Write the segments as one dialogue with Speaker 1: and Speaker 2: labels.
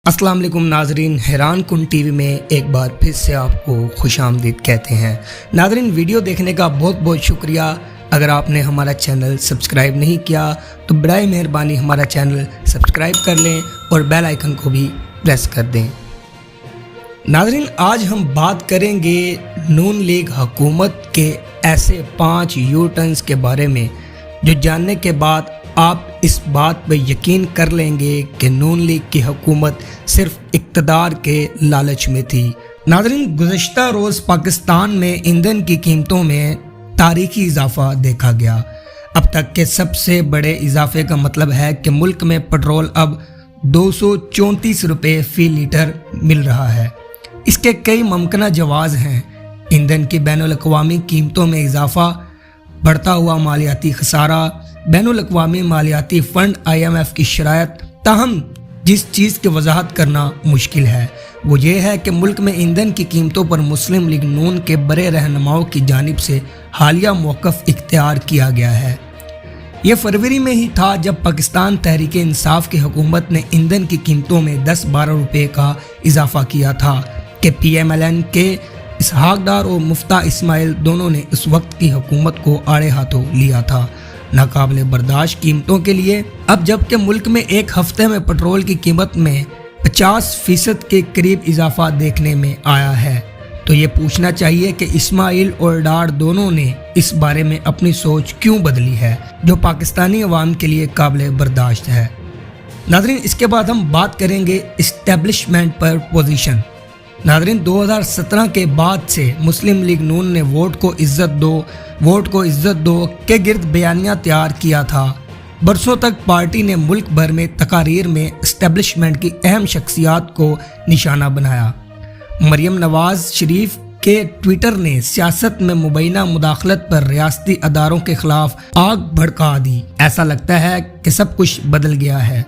Speaker 1: अस्सलाम वालेकुम नाजरीन, हैरान कुन टीवी में एक बार फिर से आपको खुश आमदीद कहते हैं। नाजरीन, वीडियो देखने का बहुत बहुत शुक्रिया। अगर आपने हमारा चैनल सब्सक्राइब नहीं किया तो बड़ाई मेहरबानी हमारा चैनल सब्सक्राइब कर लें और बेल आइकन को भी प्रेस कर दें। नाजरीन, आज हम बात करेंगे नून लीग हुकूमत के ऐसे 5 यू टर्न्स के बारे में जो जानने के बाद आप इस बात पर यकीन कर लेंगे कि नून लीग की हुकूमत सिर्फ इक़्तिदार के लालच में थी। नाज़रीन, गुज़श्ता रोज़ पाकिस्तान में ईंधन की कीमतों में तारीखी इजाफा देखा गया। अब तक के सबसे बड़े इजाफे का मतलब है कि मुल्क में पेट्रोल अब 234 रुपये फ़ी लीटर मिल रहा है। इसके कई मुमकिन जवाज़ हैं। ईंधन की बैनुल-अक़वामी कीमतों में इजाफा, बढ़ता हुआ मालियाती खसारा, बैनुल-अक़वामी मालियाती फ़ंड IMF की शराइत। ताहम जिस चीज़ की वजाहत करना मुश्किल है वो ये है कि मुल्क में ईंधन की कीमतों पर मुस्लिम लीग नून के बड़े रहनुमाओं की जानिब से हालिया मौक़िफ़ इख्तियार किया गया है। ये फरवरी में ही था जब पाकिस्तान तहरीक इंसाफ की हुकूमत ने ईंधन की कीमतों में 10-12 रुपये का इजाफा किया था कि PMLN के इसहाक डार और मुफ्ता इस्माइल दोनों ने इस वक्त की हुकूमत को आड़े हाथों लिया था नाकाबिले बर्दाश्त कीमतों के लिए। अब जबकि मुल्क में एक हफ्ते में पेट्रोल की कीमत में 50% के करीब इजाफा देखने में आया है तो ये पूछना चाहिए कि इस्माइल और डार दोनों ने इस बारे में अपनी सोच क्यों बदली है जो पाकिस्तानी अवाम के लिए काबिले बर्दाश्त है। नाज़रीन, इसके बाद हम बात करेंगे इस्टेब्लिशमेंट पर पोजीशन। नाज़रीन, 2017 के बाद से मुस्लिम लीग नून ने वोट को इज्जत दो के गिर्द बयानिया तैयार किया था। बरसों तक पार्टी ने मुल्क भर में तकारीर में इस्टेब्लिशमेंट की अहम शख्सियात को निशाना बनाया। मरियम नवाज शरीफ के ट्विटर ने सियासत में मुबैना मुदाखलत पर रियासती अदारों के खिलाफ आग भड़का दी। ऐसा लगता है कि सब कुछ बदल गया है।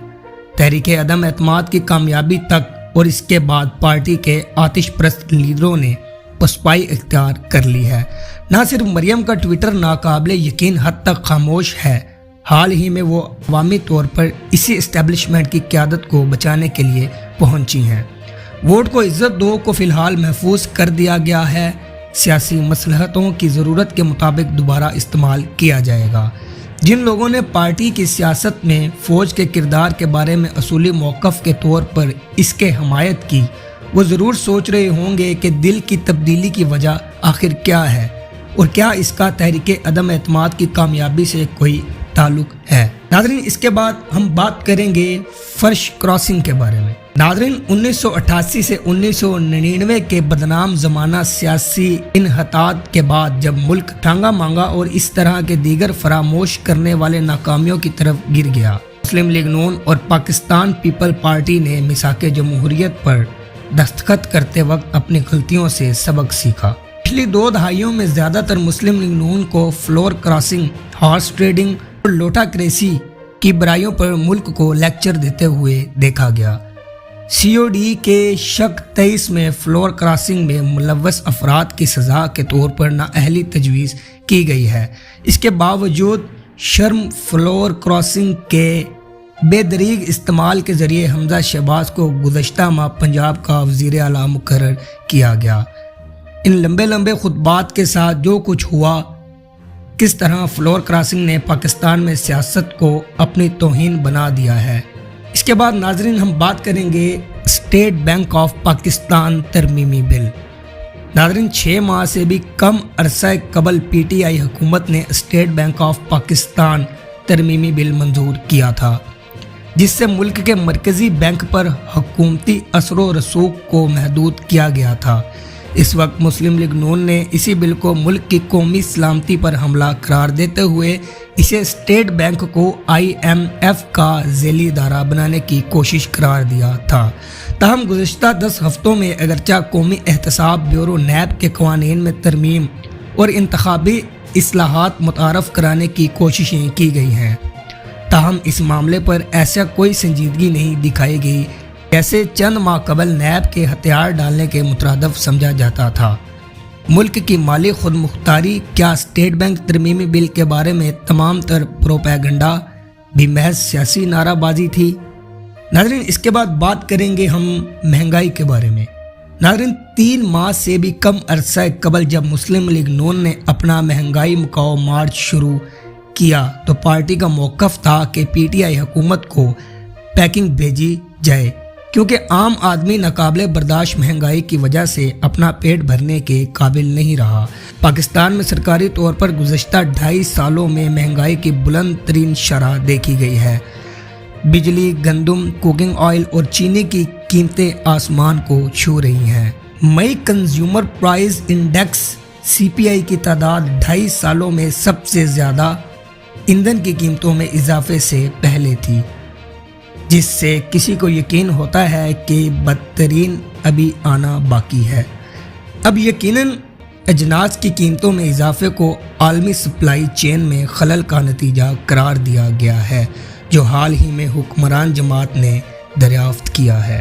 Speaker 1: तहरीक अदम एतमाद की कामयाबी तक और इसके बाद पार्टी के आतिश प्रस्त लीडरों ने पसपाई इख्तियार कर ली है। न सिर्फ मरियम का ट्विटर नाकाबिले यकीन हद तक खामोश है, हाल ही में वो अवामी तौर पर इसी इस्टेब्लिशमेंट की क़यादत को बचाने के लिए पहुंची हैं। वोट को इज्जत दो को फ़िलहाल महफूज कर दिया गया है। सियासी मसलहतों की ज़रूरत के मुताबिक दोबारा इस्तेमाल किया जाएगा। जिन लोगों ने पार्टी की सियासत में फ़ौज के किरदार के बारे में असूली मौक़िफ़ के तौर पर इसके हमायत की, वो ज़रूर सोच रहे होंगे कि दिल की तब्दीली की वजह आखिर क्या है और क्या इसका तहरीक अदम एतमाद की कामयाबी से कोई ताल्लुक है। नाज़रीन, इसके बाद हम बात करेंगे फर्श क्रॉसिंग के बारे में। नाज़रीन, 1988 से 1999 के बदनाम ज़माना सियासी इन्हतात के बाद जब मुल्क टांगा मांगा और इस तरह के दीगर फरामोश करने वाले नाकामियों की तरफ गिर गया, मुस्लिम लीग नून और पाकिस्तान पीपल पार्टी ने मिसाके जमहूरियत पर दस्तखत करते वक्त अपनी गलतियों से सबक सीखा। पिछली 2 दहाइयों में ज़्यादातर मुस्लिम लीग नून को फ्लोर क्रॉसिंग, हॉर्स ट्रेडिंग और लोटाक्रेसी की बुराइयों पर मुल्क को लेक्चर देते हुए देखा गया। COD के शक 23 में फ्लोर क्रॉसिंग में मुलव्वस अफराद की सज़ा के तौर पर नाअहली तजवीज़ की गई है। इसके बावजूद शर्म फ्लोर क्रॉसिंग के बेदरीग इस्तेमाल के ज़रिए हमजा शहबाज को गुज़श्ता माह पंजाब का वज़ीर आला मुकर्रर किया गया। इन लंबे लंबे खुतबात के साथ जो कुछ हुआ, किस तरह फ्लोर क्रॉसिंग ने पाकिस्तान में सियासत को अपनी तौहीन बना दिया है। इसके बाद नाजरीन हम बात करेंगे स्टेट बैंक ऑफ पाकिस्तान तरमीमी बिल। नाजरीन, 6 माह से भी कम अरसा कबल PTI हुकूमत ने स्टेट बैंक ऑफ पाकिस्तान तरमीमी बिल मंजूर किया था जिससे मुल्क के मरकज़ी बैंक पर हुकूमती असर रसूख को महदूद किया गया था। इस वक्त मुस्लिम लीग नून ने इसी बिल को मुल्क की कौमी सलामती पर हमला करार देते हुए इसे स्टेट बैंक को IMF का ज़ैली इदारा बनाने की कोशिश करार दिया था। ताहम गुज़श्ता 10 हफ्तों में अगरचा कौमी एहतसाब ब्यूरो NAB के क़वानीन में तरमीम और इंतखाबी इस्लाहात मुतारफ़ कराने की कोशिशें की गई हैं, ताहम इस मामले पर ऐसा कोई संजीदगी नहीं दिखाई गई जैसे चंद माह कबल NAB के हथियार डालने के मुतरादफ समझा जाता था। मुल्क की माली खुद मुख्तारी क्या स्टेट बैंक तरमीमी बिल के बारे में तमाम तर प्रोपेगेंडा भी महज सियासी नाराबाजी थी? नाज़रीन, इसके बाद बात करेंगे हम महंगाई के बारे में। नाज़रीन, 3 माह से भी कम अरसा कबल जब मुस्लिम लीग नून ने अपना महंगाई मुकाओ मार्च शुरू किया तो पार्टी का मौक़िफ़ था कि पीटीआई हुकूमत को पैकिंग भेजी जाए, क्योंकि आम आदमी नाकाबिले बर्दाश्त महंगाई की वजह से अपना पेट भरने के काबिल नहीं रहा। पाकिस्तान में सरकारी तौर पर गुज़श्ता 2.5 सालों में महंगाई की बुलंद तरीन शरह देखी गई है। बिजली, गंदम, कुकिंग ऑयल और चीनी की कीमतें आसमान को छू रही हैं। मई कंज्यूमर प्राइस इंडेक्स CPI की तादाद 2.5 सालों में सबसे ज़्यादा ईंधन की कीमतों में इजाफे से पहले थी, जिससे किसी को यकीन होता है कि बदतरीन अभी आना बाकी है। अब यकीनन अजनास की कीमतों में इजाफे को आलमी सप्लाई चेन में खलल का नतीजा करार दिया गया है, जो हाल ही में हुक्मरान जमात ने दरियाफ्त किया है।